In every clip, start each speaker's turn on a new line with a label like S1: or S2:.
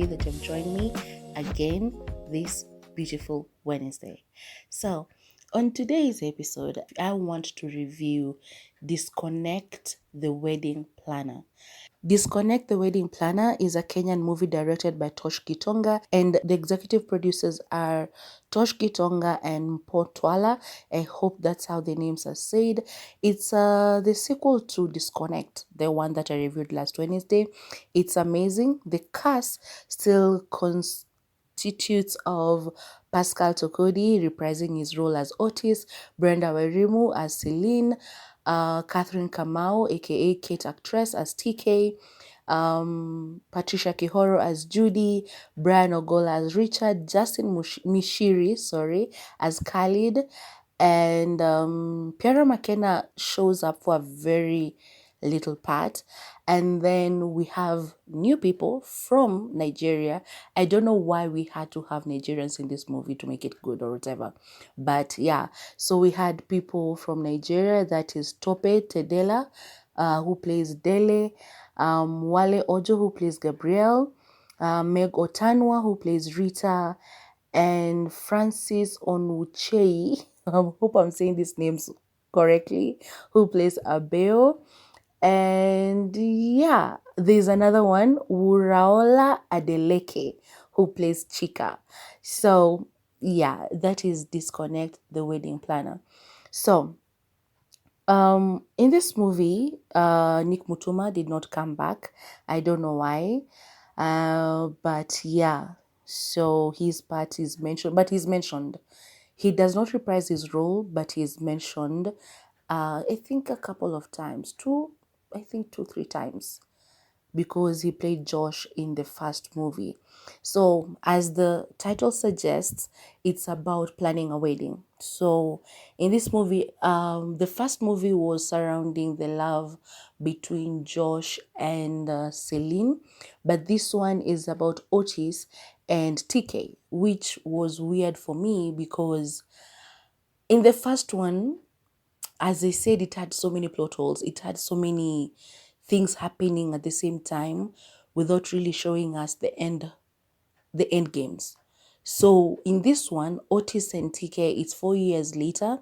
S1: happy that you've joined me again this beautiful Wednesday. So, on today's episode, I want to review Disconnect the Wedding Planner. Disconnect the Wedding Planner is a Kenyan movie directed by Tosh Gitonga, and the executive producers are Tosh Gitonga and Potwala. I hope that's how the names are said. It's the sequel to Disconnect, the one that I reviewed last Wednesday. It's amazing. The cast still constitutes of Pascal Tokodi reprising his role as Otis, Brenda Wairimu as Celine, Catherine Kamau, aka Kate Actress, as TK, Patricia Kihoro as Judy, Brian Ogola as Richard, Justin Mishiri, as Khalid, and Piera McKenna shows up for a very little part. And then we have new people from Nigeria. I don't know why we had to have Nigerians in this movie to make it good or whatever. But yeah, so we had people from Nigeria, that is Tope Tedela, who plays Dele, Wale Ojo, who plays Gabriel, Meg Otanwa, who plays Rita, and Francis Onwuchei, I hope I'm saying these names correctly, who plays Abeo. And yeah, there's another one, Wuraola Adeleke, who plays Chika. So yeah, that is Disconnect the Wedding Planner. So in this movie, Nick Mutuma did not come back. I don't know why. But yeah, so his part is mentioned, but he's mentioned. He does not reprise his role, but he's mentioned, I think a couple of times, two, 3 times, because he played Josh in the first movie. So, as the title suggests, it's about planning a wedding. So, in this movie, the first movie was surrounding the love between Josh and Celine, but this one is about Otis and TK, which was weird for me because in the first one, as I said, it had so many plot holes. It had so many things happening at the same time without really showing us the end games. So in this one, Otis and TK, it's 4 years later,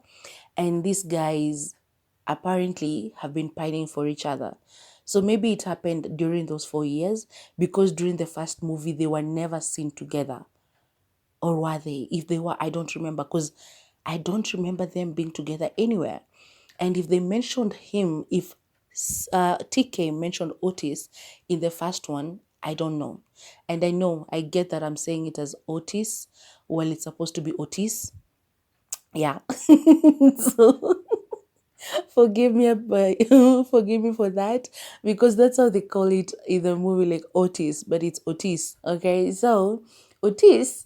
S1: and these guys apparently have been pining for each other. So maybe it happened during those 4 years, because during the first movie they were never seen together. Or were they? If they were, I don't remember, because I don't remember them being together anywhere. And if they mentioned him, if TK mentioned Otis in the first one, I don't know. And I get that I'm saying it as Otis. Well, it's supposed to be Otis. Yeah. So forgive me for that, because that's how they call it in the movie, like Otis, but it's Otis. Okay, so Otis,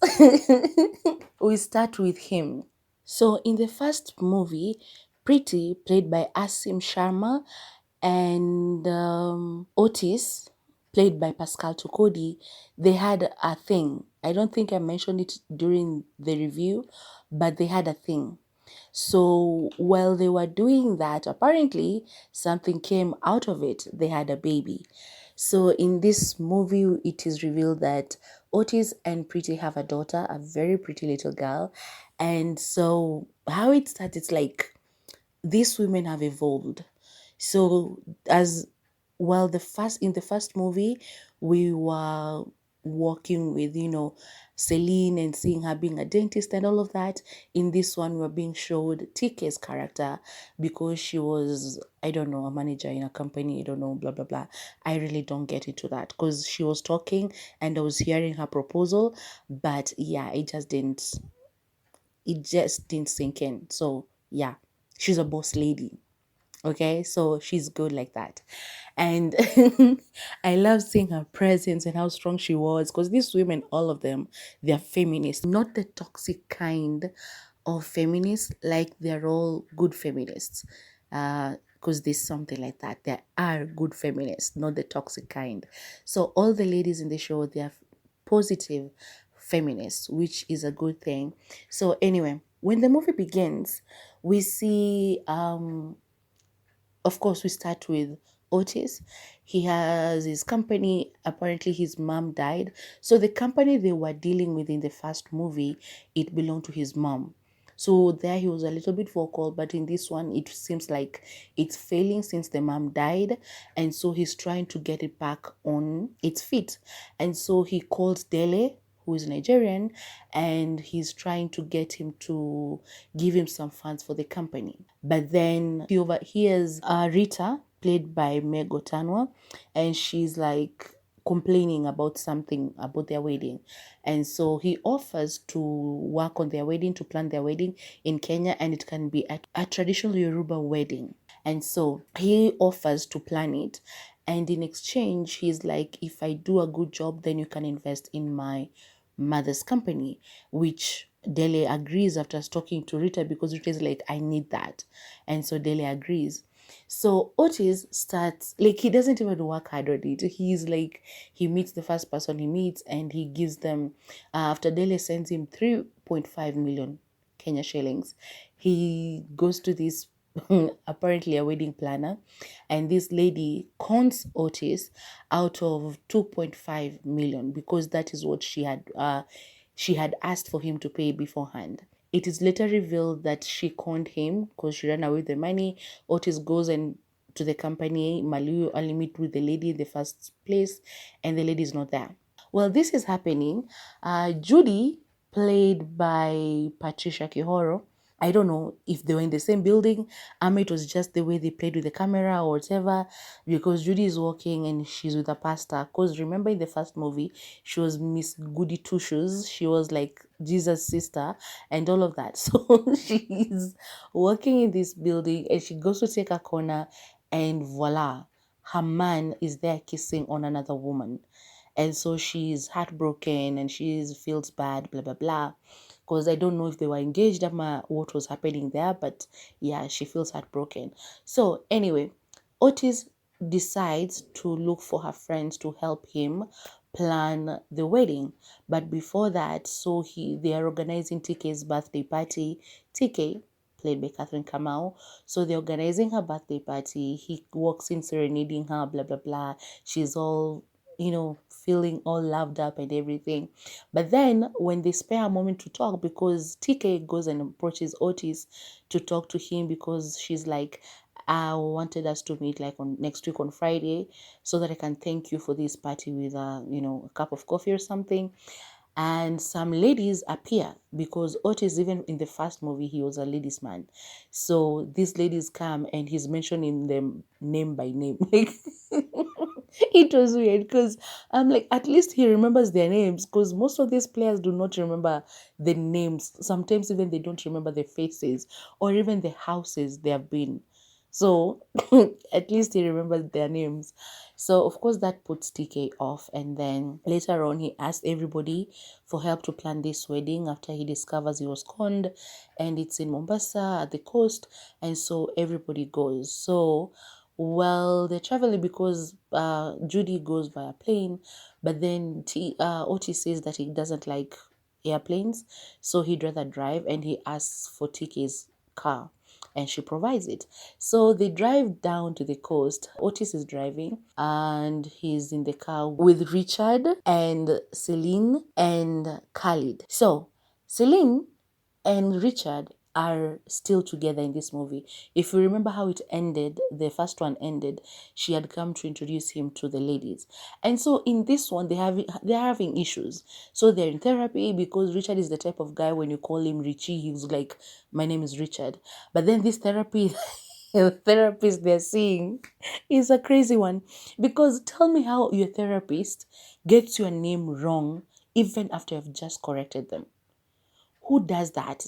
S1: we start with him. So in the first movie, Pretty, played by Asim Sharma, and Otis, played by Pascal Tokodi, they had a thing. I don't think I mentioned it during the review, but they had a thing. So while they were doing that, apparently something came out of it. They had a baby. So in this movie, it is revealed that Otis and Pretty have a daughter, a very pretty little girl. And so how it starts, it's like these women have evolved. So as well, in the first movie, we were working with, Celine and seeing her being a dentist and all of that. In this one, we're being showed TK's character, because she was, I don't know, a manager in a company, I don't know, blah blah blah. I really don't get into that, because she was talking and I was hearing her proposal, but yeah, it just didn't sink in. So yeah, she's a boss lady. Okay, so she's good like that. And I love seeing her presence and how strong she was, because these women, all of them, they're feminists, not the toxic kind of feminists, like they're all good feminists. Because there's something like that. There are good feminists, not the toxic kind. So all the ladies in the show, they are positive feminists, which is a good thing. So anyway, when the movie begins, we see of course, we start with Otis. He has his company. Apparently, his mom died. So the company they were dealing with in the first movie, it belonged to his mom. So there he was a little bit vocal, but in this one, it seems like it's failing since the mom died. And so he's trying to get it back on its feet. And so he calls Dele, who is Nigerian, and he's trying to get him to give him some funds for the company. But then he overhears Rita, played by Meg Otanwa, and she's like complaining about something about their wedding. And so he offers to work on their wedding, to plan their wedding in Kenya, and it can be a traditional Yoruba wedding. And so he offers to plan it. And in exchange, he's like, if I do a good job, then you can invest in my mother's company, which Dele agrees after talking to Rita, because Rita is like, I need that. And so Dele agrees. So Otis starts, like, he doesn't even work hard on it. He's like, he meets the first person he meets and he gives them, after Dele sends him 3.5 million Kenya shillings, he goes to this apparently a wedding planner, and this lady cons Otis out of 2.5 million, because that is what she had asked for him to pay beforehand. It is later revealed that she conned him because she ran away with the money. Otis goes and to the company, Malu only meet with the lady in the first place, and the lady is not there. Well, this is happening. Judy, played by Patricia Kihoro, I don't know if they were in the same building. It was just the way they played with the camera or whatever, because Judy is walking and she's with a pastor. Because remember in the first movie, she was Miss Goody Two Shoes. She was like Jesus' sister and all of that. So she's walking in this building and she goes to take a corner, and voila, her man is there kissing on another woman. And so she's heartbroken and she feels bad, blah, blah, blah. Because I don't know if they were engaged or what was happening there, but yeah, she feels heartbroken. So anyway, Otis decides to look for her friends to help him plan the wedding. But before that, so they are organizing TK's birthday party. TK, played by Catherine Kamau. So they're organizing her birthday party. He walks in serenading her, blah, blah, blah. She's all, feeling all loved up and everything. But then when they spare a moment to talk, because TK goes and approaches Otis to talk to him, because she's like, I wanted us to meet like on next week on Friday so that I can thank you for this party with a cup of coffee or something. And some ladies appear, because Otis, even in the first movie, he was a ladies man. So these ladies come and he's mentioning them name by name. Like it was weird, because I'm like, at least he remembers their names, because most of these players do not remember the names. Sometimes even they don't remember the faces or even the houses they have been. So at least he remembers their names. So of course that puts TK off, and then later on he asked everybody for help to plan this wedding after he discovers he was conned, and it's in Mombasa at the coast, and so everybody goes. So well, they're traveling because Judy goes via plane, but then Otis says that he doesn't like airplanes, so he'd rather drive, and he asks for TK's car, and she provides it. So they drive down to the coast. Otis is driving and he's in the car with Richard and Celine and Khalid. So Celine and Richard are still together in this movie. If you remember how it ended, the first one ended, she had come to introduce him to the ladies. And so in this one, they're having issues. So they're in therapy, because Richard is the type of guy, when you call him Richie, he's like, my name is Richard. But then this therapy therapist they're seeing is a crazy one, because tell me how your therapist gets your name wrong even after you've just corrected them. Who does that?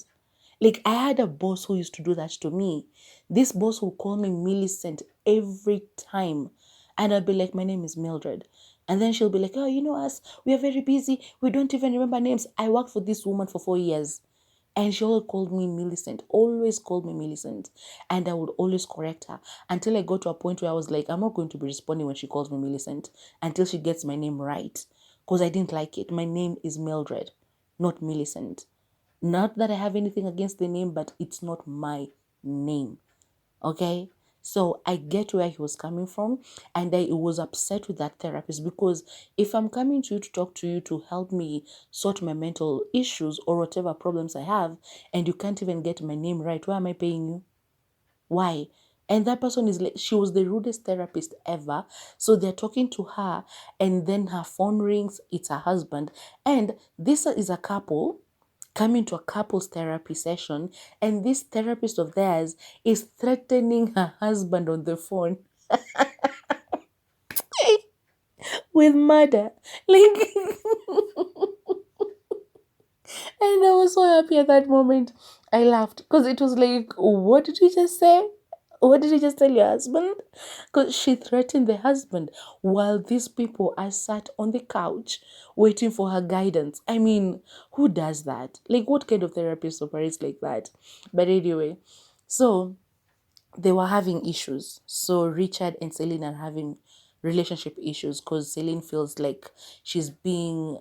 S1: Like, I had a boss who used to do that to me. This boss will call me Millicent every time. And I'll be like, my name is Mildred. And then she'll be like, oh, you know us, we are very busy. We don't even remember names. I worked for this woman for 4 years. And she always called me Millicent, always called me Millicent. And I would always correct her until I got to a point where I was like, I'm not going to be responding when she calls me Millicent until she gets my name right. Because I didn't like it. My name is Mildred, not Millicent. Not that I have anything against the name, but it's not my name. Okay? So I get where he was coming from, and I was upset with that therapist, because if I'm coming to you to talk to you to help me sort my mental issues or whatever problems I have, and you can't even get my name right, why am I paying you? Why? And that person is like, she was the rudest therapist ever. So they're talking to her, and then her phone rings, it's her husband. And this is a couple coming to a couples therapy session, and this therapist of theirs is threatening her husband on the phone with murder. Like, and I was so happy at that moment. I laughed because it was like, what did you just say? What did you just tell your husband? Because she threatened the husband while these people are sat on the couch waiting for her guidance. I mean, who does that? Like, what kind of therapist operates like that? But anyway, so they were having issues. So Richard and Celine are having relationship issues because Celine feels like she's being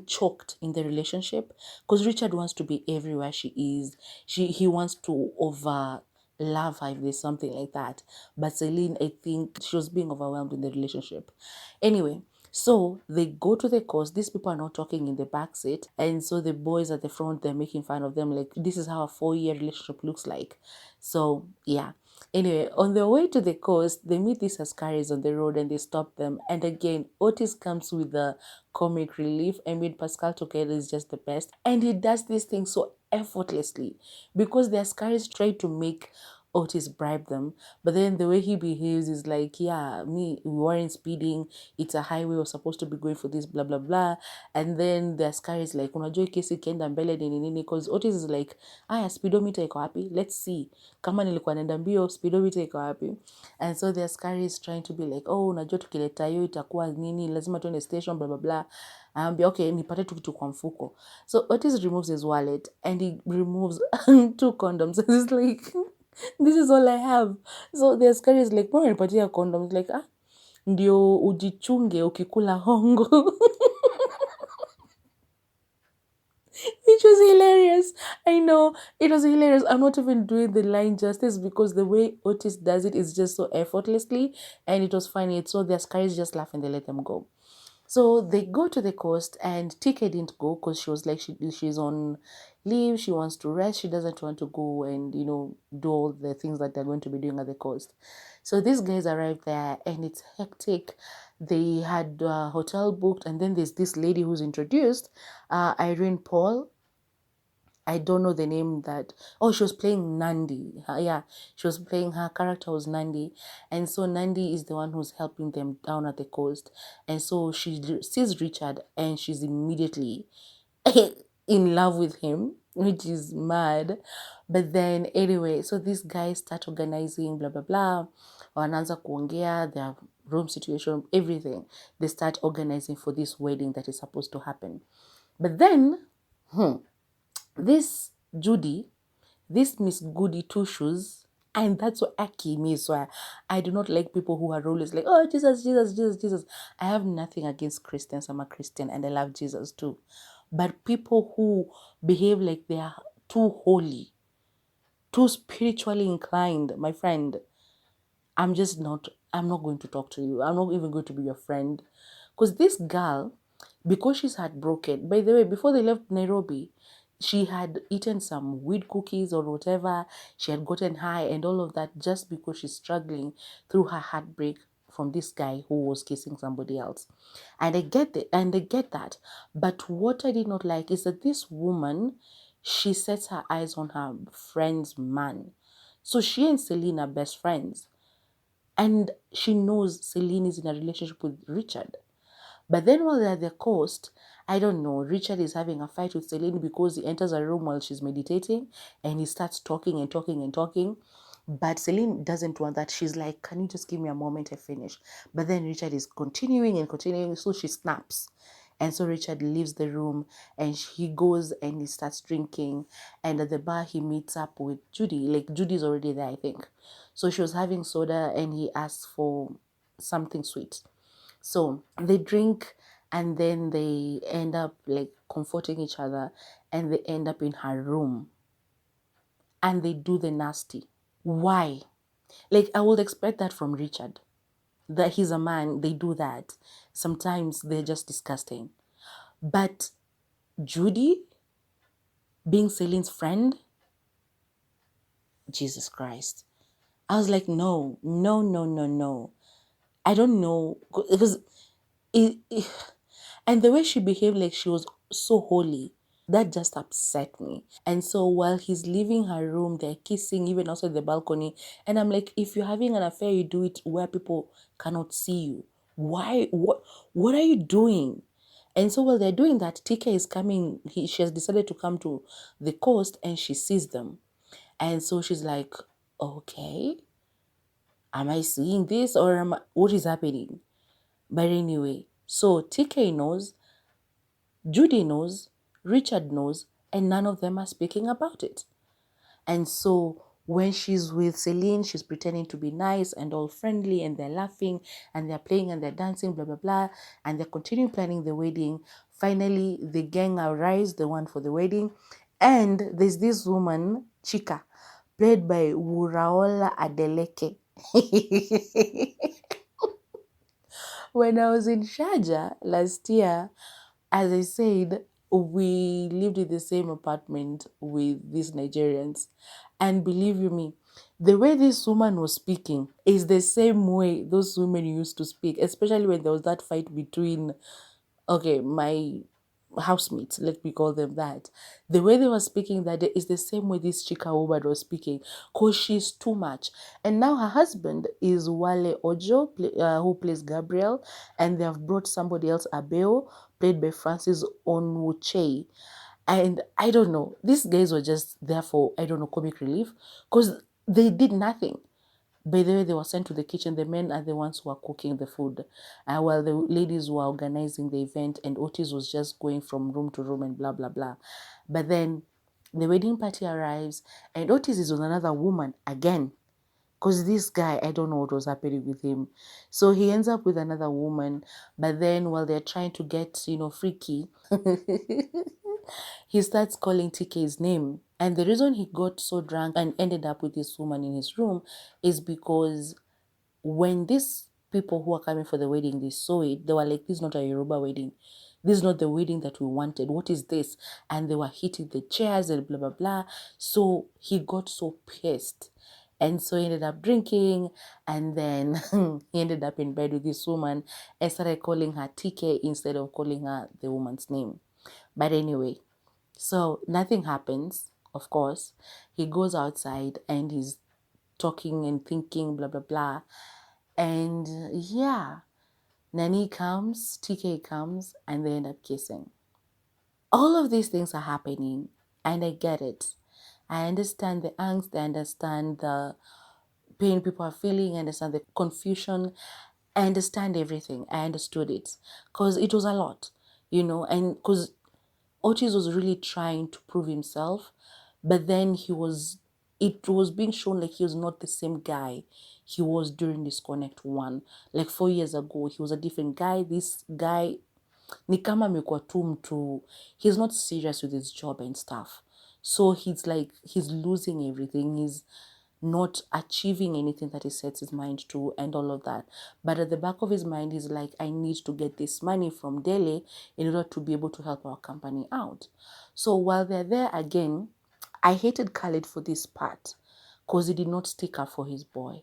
S1: choked in the relationship, because Richard wants to be everywhere she is. He wants to over love her, if there's something like that. But Celine, I think she was being overwhelmed in the relationship. Anyway, so they go to the course. These people are not talking in the back seat. And so the boys at the front, they're making fun of them. Like, this is how a 4-year relationship looks like. So, yeah. Anyway, on their way to the coast, they meet these Askaris on the road and they stop them. And again, Otis comes with the comic relief. I mean, Pascal Tokelo is just the best. And he does this thing so effortlessly, because the Askaris try to make Otis bribe them. But then the way he behaves is like, yeah, we weren't speeding. It's a highway. We're supposed to be going for this, blah, blah, blah. And then the askari is like, unajua hii kesi ikienda mbele nini nini. Because Otis is like, aya, speedometer iko wapi? Let's see. Kama nilikuwa naenda mbio, speedometer iko wapi? And so the askari is trying to be like, oh, unajua tukileta hiyo itakuwa nini, lazima tuende station, blah, blah, blah. Ambia, okay, nipate tu kitu kwa mfuko. So Otis removes his wallet and he removes 2 condoms. It's like, this is all I have. So the askari is like, mbona nipatia condoms? Like, ndio ujichunge ukikula hongo. Which was hilarious. I know, it was hilarious. I'm not even doing the line justice, because the way Otis does it is just so effortlessly, and it was funny. So the askaris just laugh and they let them go. So they go to the coast, and TK didn't go because she was like, she's on leave. She wants to rest. She doesn't want to go and, do all the things that they're going to be doing at the coast. So these guys arrived there, and it's hectic. They had a hotel booked, and then there's this lady who's introduced, Irene Paul. I don't know the name that. Oh, she was playing Nandi. Yeah, she was playing, her character was Nandi. And so Nandi is the one who's helping them down at the coast. And so she sees Richard and she's immediately in love with him, which is mad. But then, anyway, so these guys start organizing, blah, blah, blah. Wanaanza kuongea, their room situation, everything. They start organizing for this wedding that is supposed to happen. But then, this Judy, this Miss Goody Two Shoes, and that's what Aki means. So I do not like people who are always like, oh, Jesus, Jesus, Jesus, Jesus. I have nothing against Christians. I'm a Christian and I love Jesus too. But people who behave like they are too holy, too spiritually inclined, my friend, I'm not going to talk to you. I'm not even going to be your friend. Because this girl, because she's heartbroken, by the way, before they left Nairobi, she had eaten some weed cookies or whatever. She had gotten high and all of that, just because she's struggling through her heartbreak from this guy who was kissing somebody else. And I get it, and I get that. But what I did not like is that this woman, she sets her eyes on her friend's man. So she and Celine are best friends. And she knows Celine is in a relationship with Richard. But then while they're at the coast, I don't know, Richard is having a fight with Celine because he enters a room while she's meditating and he starts talking and talking and talking. But Celine doesn't want that. She's like, can you just give me a moment to finish? But then Richard is continuing and continuing, so she snaps. And so Richard leaves the room and he goes and he starts drinking. And at the bar, he meets up with Judy. Like, Judy's already there, I think. So she was having soda and he asked for something sweet. So they drink and then they end up like comforting each other and they end up in her room and they do the nasty. Why? Like, I would expect that from Richard. That he's a man, they do that. Sometimes they're just disgusting. But Judy, being Celine's friend, Jesus Christ. I was like, no, no, no, no, no. I don't know. Because it, and the way she behaved like she was so holy, that just upset me. And so while he's leaving her room, they're kissing even outside the balcony. And I'm like, if you're having an affair, you do it where people cannot see you. Why? What are you doing? And so while they're doing that, TK is coming. She has decided to come to the coast, and she sees them. And so she's like, okay, am I seeing this, or what is happening? But anyway, so TK knows, Judy knows, Richard knows, and none of them are speaking about it. And so when she's with Celine, she's pretending to be nice and all friendly, and they're laughing and they're playing and they're dancing, blah, blah, blah. And they're continuing planning the wedding. Finally, the gang arrives, the one for the wedding. And there's this woman, Chika, played by Wuraola Adeleke. When I was in Sharjah last year, as I said, we lived in the same apartment with these Nigerians. And believe you me, the way this woman was speaking is the same way those women used to speak, especially when there was that fight between, okay, my housemates, let me call them that. The way they were speaking that day is the same way this Chika woman was speaking, because she's too much. And now her husband is Wale Ojo, who plays Gabriel, and they have brought somebody else, Abeo, played by Francis Onwuche. And I don't know, these guys were just there for, I don't know, comic relief, because they did nothing. By the way, they were sent to the kitchen. The men are the ones who are cooking the food, while the ladies were organizing the event, and Otis was just going from room to room and blah, blah, blah. But then the wedding party arrives, and Otis is with another woman again. Because this guy, I don't know what was happening with him. So he ends up with another woman. But then while they're trying to get, freaky, he starts calling TK's name. And the reason he got so drunk and ended up with this woman in his room is because when these people who are coming for the wedding, they saw it, they were like, this is not a Yoruba wedding. This is not the wedding that we wanted. What is this? And they were hitting the chairs and blah, blah, blah. So he got so pissed. And so he ended up drinking, and then he ended up in bed with this woman and started calling her TK instead of calling her the woman's name. But anyway, so nothing happens, of course. He goes outside and he's talking and thinking, blah, blah, blah. And yeah, Nani comes, TK comes, and they end up kissing. All of these things are happening, and I get it. I understand the angst, I understand the pain people are feeling, I understand the confusion, I understand everything. I understood it because it was a lot, and because Otis was really trying to prove himself, but then it was being shown like he was not the same guy he was during Disconnect 1. Like 4 years ago, he was a different guy. This guy, ni kama amekuwa tu mtu, he's not serious with his job and stuff. So he's like, he's losing everything. He's not achieving anything that he sets his mind to and all of that. But at the back of his mind, he's like, I need to get this money from Delhi in order to be able to help our company out. So while they're there again, I hated Khaled for this part because he did not stick up for his boy.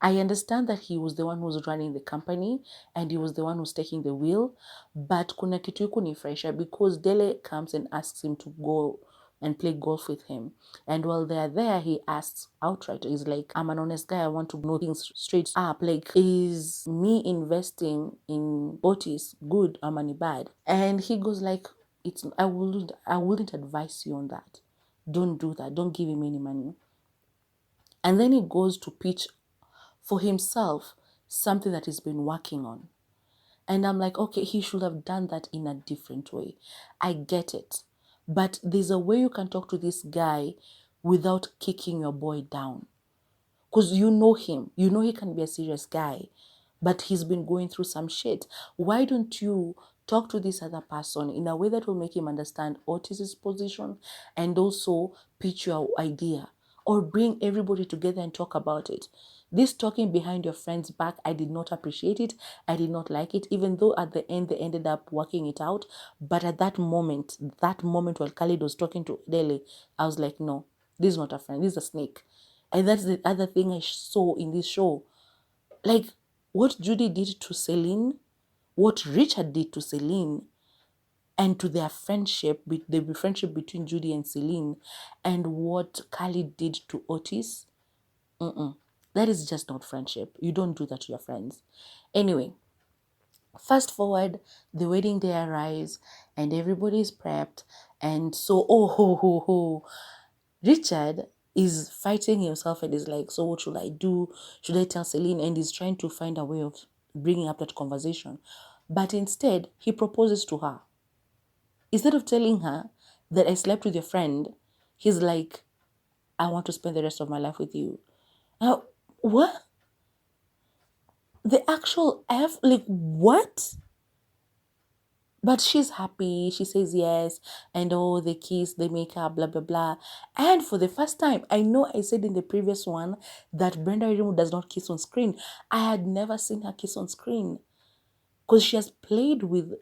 S1: I understand that he was the one who was running the company and he was the one who's taking the wheel, but kuna kitu kunifurahisha because Dele comes and asks him to go and play golf with him. And while they're there, he asks outright, he's like, I'm an honest guy, I want to know things straight up. Like, is me investing in Otis good or money bad? And he goes like, I wouldn't advise you on that. Don't do that. Don't give him any money. And then he goes to pitch for himself something that he's been working on. And I'm like, okay, he should have done that in a different way. I get it. But there's a way you can talk to this guy without kicking your boy down. Because you know him. You know he can be a serious guy. But he's been going through some shit. Why don't you talk to this other person in a way that will make him understand Otis's position and also pitch your idea? or bring everybody together and talk about it. This talking behind your friend's back, I did not appreciate it. I did not like it, even though at the end they ended up working it out. But at that moment while Khalid was talking to Dele, I was like, no, this is not a friend, this is a snake. And that's the other thing I saw in this show. Like, what Judy did to Celine, what Richard did to Celine, and to their friendship, the friendship between Judy and Celine, and what Khalid did to Otis, that is just not friendship. You don't do that to your friends. Anyway, fast forward, the wedding day arrives, and everybody is prepped. And so, oh, ho, ho, ho. Richard is fighting himself and is like, so what should I do? Should I tell Celine? And he's trying to find a way of bringing up that conversation. But instead, he proposes to her. Instead of telling her that I slept with your friend, he's like, I want to spend the rest of my life with you. What? The actual F? Like, what? But she's happy. She says yes. And oh, they kiss, they make up, blah, blah, blah. And for the first time, I know I said in the previous one that Brenda Irimu does not kiss on screen. I had never seen her kiss on screen. Because she has played with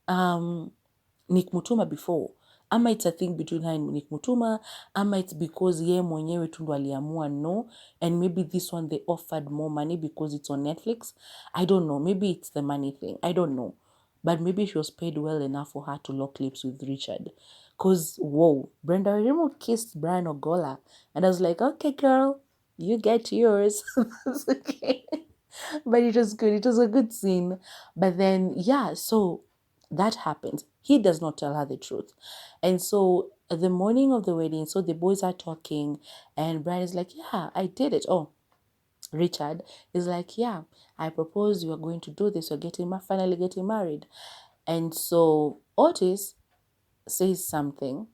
S1: Nick Mutuma before. Ama it's a thing between her and Nick Mutuma. Ama it's because ye mwenyewe tu ndo aliamua no. And maybe this one they offered more money because it's on Netflix. I don't know. Maybe it's the money thing. I don't know. But maybe she was paid well enough for her to lock lips with Richard. Because, whoa, Brenda Remo kissed Brian Ogola. And I was like, okay, girl, you get yours. That's okay. But it was good. It was a good scene. But then, yeah, so that happens. He does not tell her the truth. And so the morning of the wedding, so the boys are talking, and Brian is like, yeah, I did it. Oh, Richard is like, yeah, I proposed, you are going to do this, you're finally getting married. And so Otis says something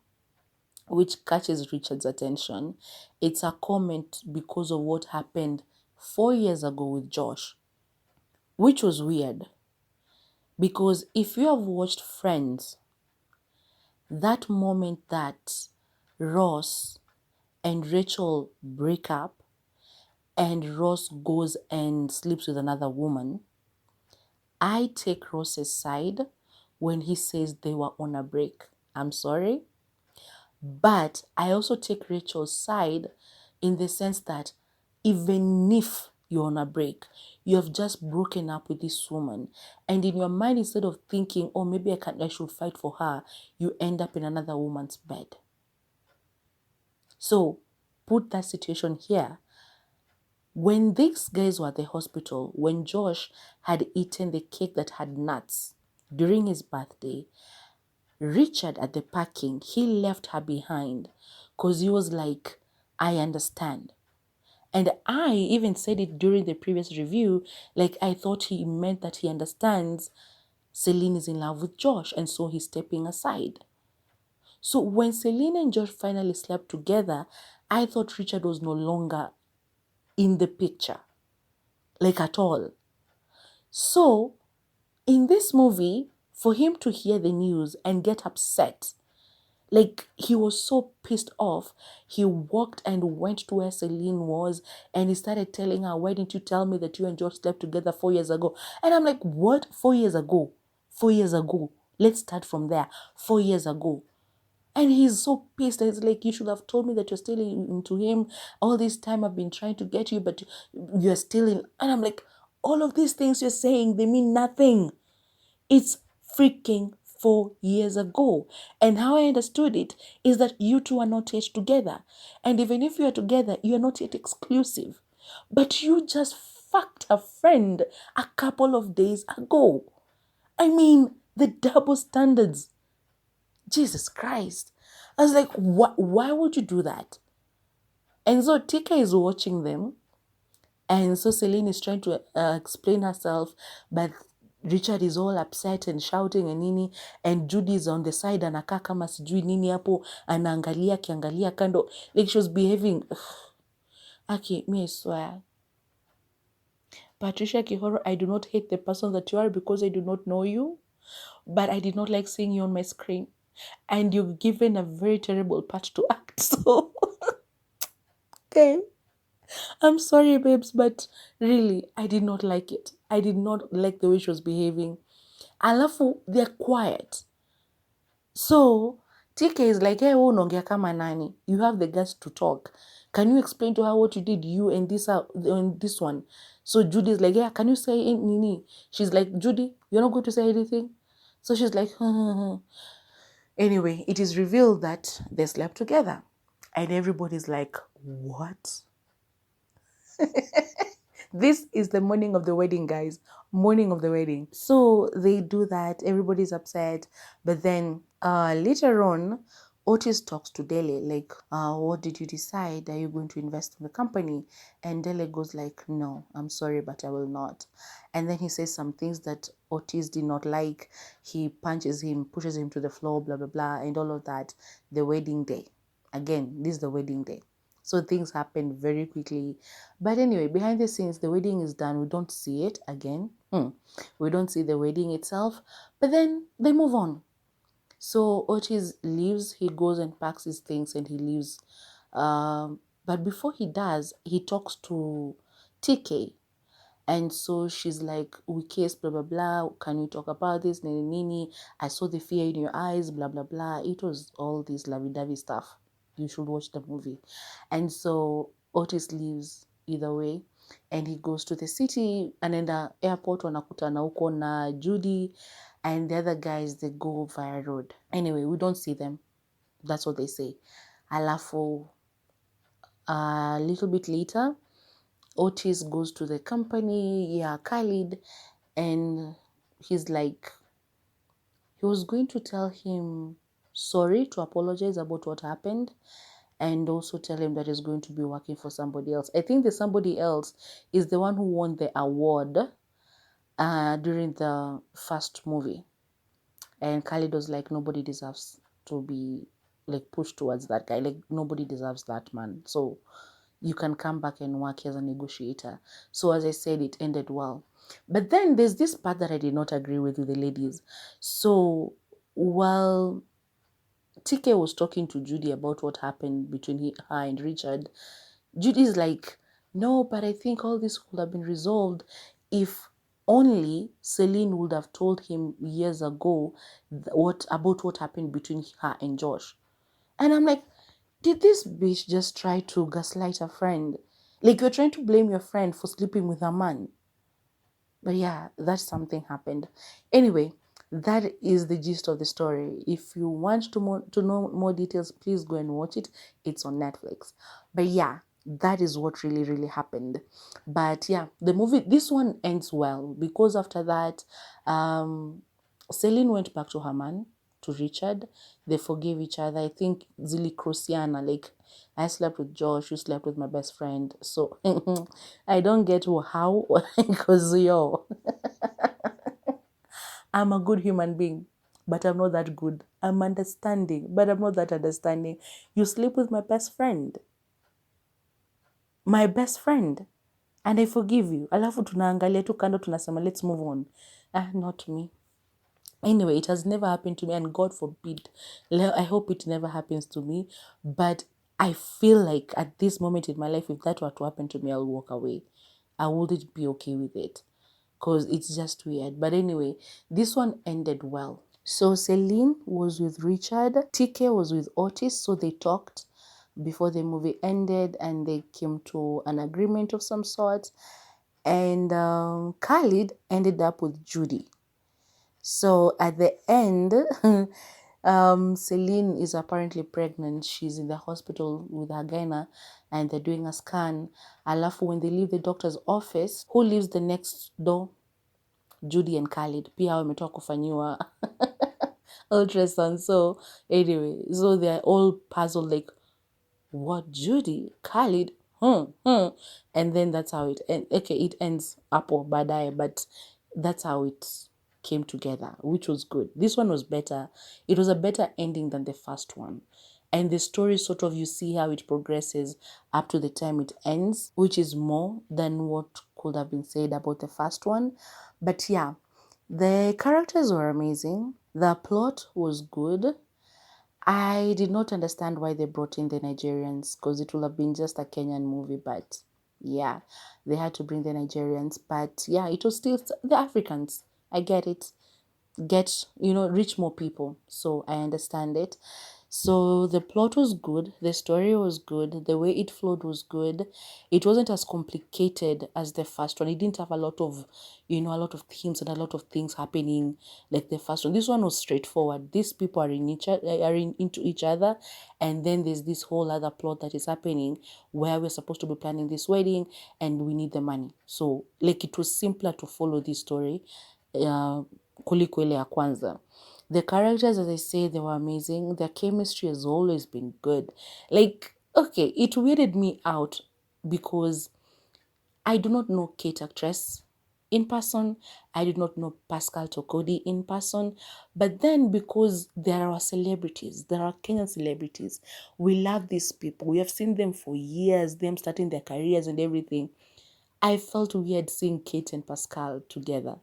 S1: which catches Richard's attention. It's a comment because of what happened 4 years ago with Josh, which was weird. Because if you have watched Friends, that moment that Ross and Rachel break up and Ross goes and sleeps with another woman, I take Ross's side when he says they were on a break. I'm sorry. But I also take Rachel's side in the sense that even if you're on a break, you have just broken up with this woman, and in your mind, instead of thinking, oh, maybe I should fight for her, you end up in another woman's bed. So put that situation here. When these guys were at the hospital, when Josh had eaten the cake that had nuts during his birthday, Richard at the parking, he left her behind because he was like, I understand. And I even said it during the previous review, like I thought he meant that he understands Celine is in love with Josh and so he's stepping aside. So when Celine and Josh finally slept together, I thought Richard was no longer in the picture, like at all. So in this movie, for him to hear the news and get upset, like he was so pissed off, he walked and went to where Celine was and he started telling her, why didn't you tell me that you and George slept together 4 years ago? And I'm like, what? 4 years ago? 4 years ago. Let's start from there. 4 years ago. And he's so pissed. It's like, you should have told me that you're still into him. All this time I've been trying to get you, but you're still in. And I'm like, all of these things you're saying, they mean nothing. It's freaking 4 years ago. And how I understood it is that you two are not yet together. And even if you are together, you are not yet exclusive. But you just fucked a friend a couple of days ago. I mean, the double standards. Jesus Christ. I was like, why would you do that? And so Tika is watching them. And so Celine is trying to explain herself, but Richard is all upset and shouting and nini, and Judy is on the side anakaa kama sijui nini hapo, anaangalia kiangalia kando, like she was behaving. Okay, me I swear. Patricia Kihoro, I do not hate the person that you are because I do not know you, but I did not like seeing you on my screen. And you've given a very terrible part to act, so Okay. I'm sorry, babes, but really, I did not like it. I did not like the way she was behaving. Alafu, they're quiet. So, TK is like, hey, unaongea kama nani? You have the guts to talk. Can you explain to her what you did, you and this one? So Judy's like, yeah, can you say nini? She's like, Judy, you're not going to say anything? So she's like, Anyway, it is revealed that they slept together. And everybody's like, what? This is the morning of the wedding, guys. Morning of the wedding. So they do that. Everybody's upset. But then later on, Otis talks to Dele, like, what did you decide? Are you going to invest in the company? And Dele goes like, no, I'm sorry, but I will not. And then he says some things that Otis did not like. He punches him, pushes him to the floor, blah, blah, blah, and all of that. The wedding day. Again, this is the wedding day. So things happen very quickly. But anyway, behind the scenes, the wedding is done. We don't see it again. We don't see the wedding itself. But then they move on. So Otis leaves. He goes and packs his things and he leaves. But before he does, he talks to TK. And so she's like, we kissed, blah, blah, blah. Can you talk about this? Nini, nini. I saw the fear in your eyes, blah, blah, blah. It was all this lovey-dovey stuff. You should watch the movie. And so Otis leaves either way. And he goes to the city. And in the airport, wanakutana huko na Judy. And the other guys, they go via road. Anyway, we don't see them. That's what they say. Alafu, a little bit later, Otis goes to the company, Khalid, and he's like, he was going to tell him sorry, to apologize about what happened, and also tell him that he's going to be working for somebody else. I think the somebody else is the one who won the award during the first movie. And Khalid was like, nobody deserves to be like pushed towards that guy. Like, nobody deserves that man. So you can come back and work as a negotiator. So as I said, it ended well. But then there's this part that I did not agree with the ladies. So while TK was talking to Judy about what happened between her and Richard, Judy's like, no, but I think all this could have been resolved if only Celine would have told him years ago what happened between her and Josh. And I'm like, did this bitch just try to gaslight a friend? Like, you're trying to blame your friend for sleeping with a man. But yeah, that something happened. Anyway, that is the gist of the story. If you want to know more details, please go and watch it. It's on Netflix. But yeah, that is what really, really happened. But yeah, the movie, this one ends well because after that, Celine went back to her man, to Richard. They forgave each other. I think Zili Cruciana, like, I slept with Josh, you slept with my best friend. So I don't get how, because I'm a good human being, but I'm not that good. I'm understanding, but I'm not that understanding. You sleep with my best friend. My best friend. And I forgive you. Alafu tunaangalia tu kando tunasema, let's move on. Not me. Anyway, it has never happened to me, and God forbid, I hope it never happens to me. But I feel like at this moment in my life, if that were to happen to me, I'll walk away. I wouldn't be okay with it because it's just weird. But anyway, this one ended well. So Celine was with Richard, TK was with Otis, so they talked before the movie ended and they came to an agreement of some sort. And Khalid ended up with Judy. So at the end, Celine is apparently pregnant. She's in the hospital with her gyna and they're doing a scan. Alafu, when they leave the doctor's office, who lives the next door? Judy and Khalid. Pia wametoka kufanyiwa ultrasound. So anyway, so they're all puzzled like, what, Judy? Khalid? And then that's how it ends. Okay, it ends up or badai, but that's how it came together, which was good. This one was better. It was a better ending than the first one. And the story sort of, you see how it progresses up to the time it ends, which is more than what could have been said about the first one. But yeah, the characters were amazing. The plot was good. I did not understand why they brought in the Nigerians, because it would have been just a Kenyan movie, but yeah, they had to bring the Nigerians. But yeah, it was still the Africans. I get it. Get, reach more people. So I understand it. So the plot was good, the story was good, the way it flowed was good. It wasn't as complicated as the first one. It didn't have a lot of, a lot of themes and a lot of things happening like the first one. This one was straightforward. These people are into each other, and then there's this whole other plot that is happening where we're supposed to be planning this wedding and we need the money. So like it was simpler to follow this story kuliko ile ya kwanza. The characters, as I say, they were amazing. Their chemistry has always been good. Like, okay, it weirded me out because I do not know Kate actress in person. I did not know Pascal Tokodi in person. But then because there are celebrities, there are Kenyan celebrities, we love these people. We have seen them for years, them starting their careers and everything. I felt weird seeing Kate and Pascal together.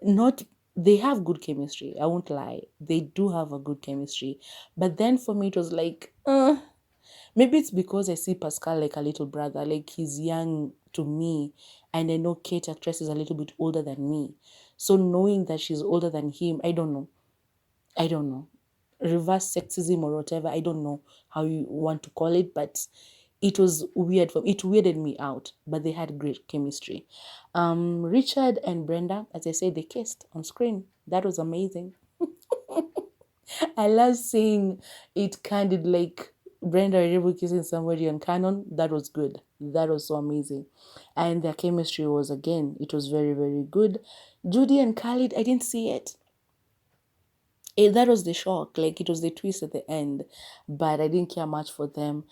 S1: Not They have good chemistry, I won't lie, they do have a good chemistry, but then for me it was like maybe it's because I see Pascal like a little brother, like he's young to me, and I know Kate actress is a little bit older than me, so knowing that she's older than him, I don't know, reverse sexism or whatever, I don't know how you want to call it, but it was weird it weirded me out, but they had great chemistry. Richard and Brenda, as I said, they kissed on screen. That was amazing. I love seeing it candid, like Brenda and Rebel kissing somebody on canon. That was good. That was so amazing. And their chemistry was, again, it was very, very good. Judy and Khalid, I didn't see it. That was the shock, like it was the twist at the end, but I didn't care much for them.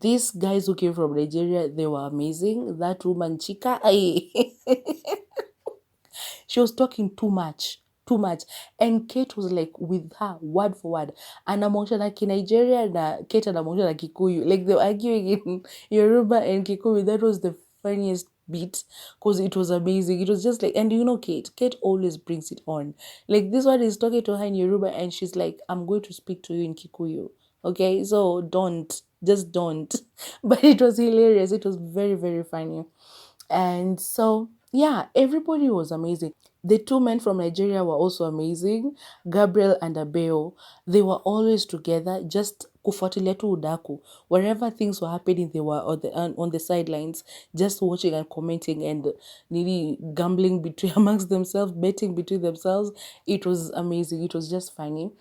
S1: These guys who came from Nigeria, they were amazing. That woman Chika, she was talking too much, too much, and Kate was like with her word for word, anamwonyesha na Kinigeria na Kate anamwonyesha na Kikuyu, like they were arguing in Yoruba and Kikuyu. That was the funniest bit because it was amazing. It was just like, and Kate always brings it on. Like this one is talking to her in Yoruba and she's like, I'm going to speak to you in Kikuyu. Okay, so just don't. But it was hilarious. It was very, very funny. And so, yeah, everybody was amazing. The two men from Nigeria were also amazing. Gabriel and Abeo, they were always together, just kufuatilia tu udaku. Wherever things were happening, they were on the sidelines, just watching and commenting and nearly gambling between amongst themselves, betting between themselves. It was amazing. It was just funny.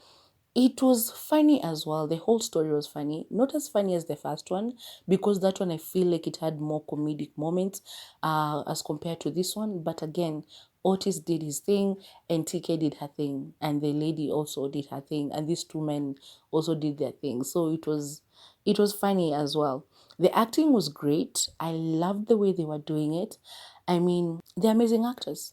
S1: It was funny as well. The whole story was funny. Not as funny as the first one, because that one I feel like it had more comedic moments as compared to this one. But again, Otis did his thing and TK did her thing. And the lady also did her thing. And these two men also did their thing. So it was funny as well. The acting was great. I loved the way they were doing it. I mean, they're amazing actors.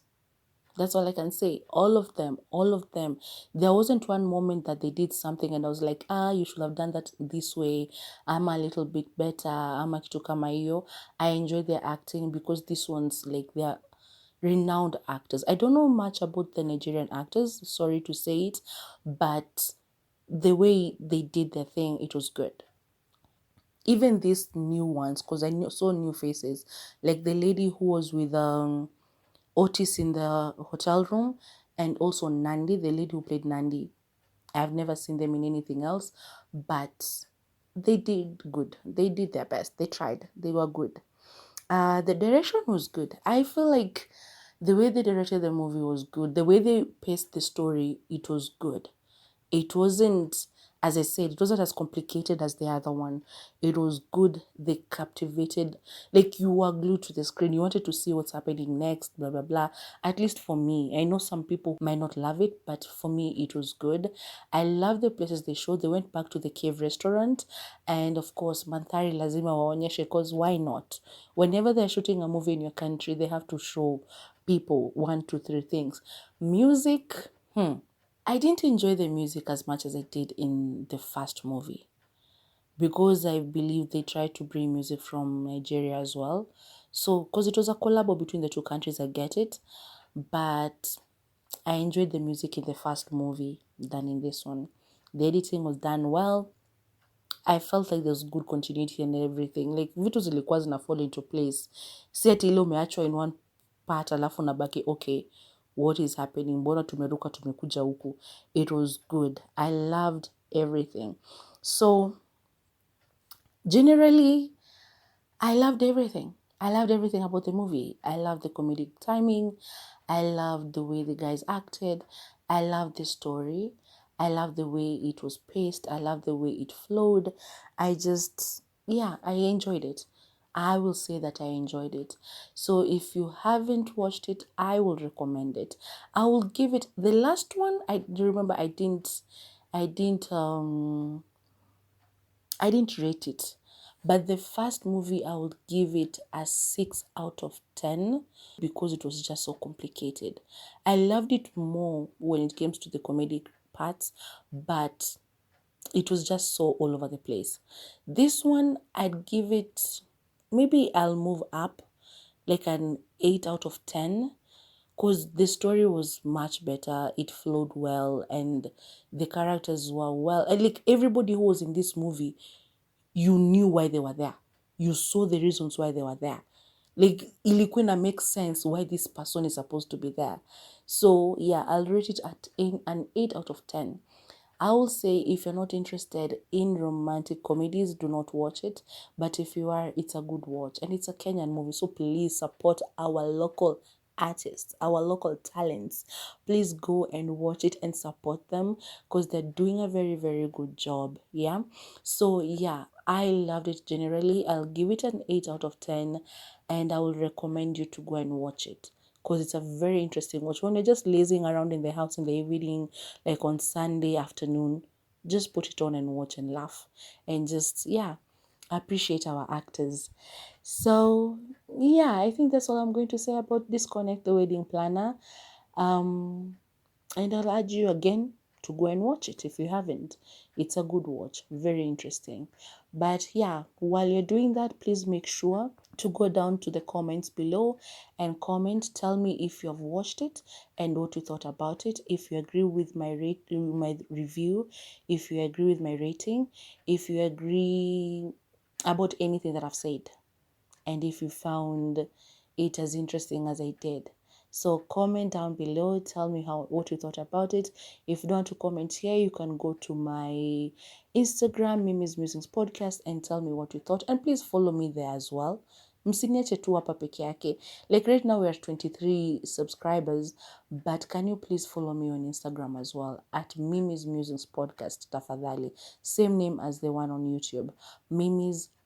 S1: That's all I can say. All of them, all of them. There wasn't one moment that they did something and I was like, you should have done that this way. I'm a little bit better. I'm kitu kama hiyo. I enjoy their acting because this one's like they're renowned actors. I don't know much about the Nigerian actors, sorry to say it, but the way they did their thing, it was good. Even these new ones, because saw new faces, like the lady who was with Otis in the hotel room, and also Nandi, the lady who played Nandi. I've never seen them in anything else, but they did good. They did their best. They tried. They were good. The direction was good. I feel like the way they directed the movie was good. The way they paced the story, it was good. It wasn't, as I said, it wasn't as complicated as the other one. It was good. They captivated, like you were glued to the screen. You wanted to see what's happening next, blah, blah, blah. At least for me, I know some people might not love it, but for me, it was good. I love the places they showed. They went back to the cave restaurant. And of course, Manthari lazima waonyeshe, because why not? Whenever they're shooting a movie in your country, they have to show people 1, 2, 3 things. Music, I didn't enjoy the music as much as I did in the first movie, because I believe they tried to bring music from Nigeria as well. So, because it was a collab between the two countries, I get it. But I enjoyed the music in the first movie than in this one. The editing was done well. I felt like there's good continuity and everything. Like vitu zilikuwa zina fall into place. Si ati ile umeachwa in one part alafu nabaki okay, what is happening? Mbona tumeruka tumekuja huku? It was good. I loved everything. So generally, I loved everything. I loved everything about the movie. I loved the comedic timing. I loved the way the guys acted. I loved the story. I loved the way it was paced. I loved the way it flowed. I enjoyed it. I will say that I enjoyed it. So if you haven't watched it, I will recommend it. I will give it the last one. I remember I didn't rate it. But the first movie, I would give it a 6 out of 10 because it was just so complicated. I loved it more when it came to the comedic parts, but it was just so all over the place. This one, I'd give it, maybe I'll move up like an 8 out of 10 because the story was much better. It flowed well and the characters were well. And like everybody who was in this movie, you knew why they were there. You saw the reasons why they were there. Like, ilikuwa ina make sense why this person is supposed to be there. So, yeah, I'll rate it at an 8 out of 10. I will say if you're not interested in romantic comedies, do not watch it. But if you are, it's a good watch. And it's a Kenyan movie, so please support our local artists, our local talents. Please go and watch it and support them because they're doing a very, very good job. Yeah. So, yeah, I loved it generally. I'll give it an 8 out of 10 and I will recommend you to go and watch it because it's a very interesting watch. When you're just lazing around in the house in the evening, like on Sunday afternoon, just put it on and watch and laugh and just, appreciate our actors. So, I think that's all I'm going to say about Disconnect the Wedding Planner. And I'll urge you again to go and watch it if you haven't. It's a good watch, very interesting. But while you're doing that, please make sure to go down to the comments below and comment. Tell me if you have watched it and what you thought about it. If you agree with my review, if you agree with my rating, if you agree about anything that I've said, and if you found it as interesting as I did. So comment down below, tell me what you thought about it. If you don't want to comment here, you can go to my Instagram, Mimi's Musings Podcast, and tell me what you thought. And please follow me there as well. Msiniache tu hapa peke yake. Like right now we are 23 subscribers, but can you please follow me on Instagram as well at Mimi's Musings Podcast, tafadhali. Same name as the one on YouTube.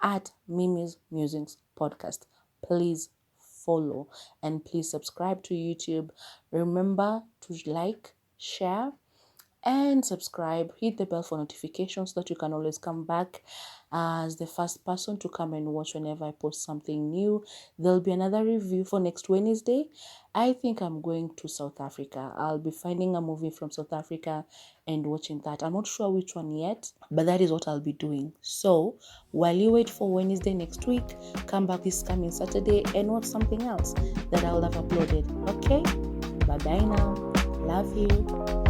S1: At Mimi's Musings Podcast. Please follow and please subscribe to YouTube. Remember to like, share, and subscribe. Hit the bell for notifications so that you can always come back as the first person to come and watch whenever I post something new. There'll be another review for next Wednesday. I think I'm going to South Africa. I'll be finding a movie from South Africa and watching that. I'm not sure which one yet, but that is what I'll be doing. So while you wait for Wednesday next week, come back this coming Saturday and watch something else that I'll have uploaded. Okay? Bye-bye now. Love you.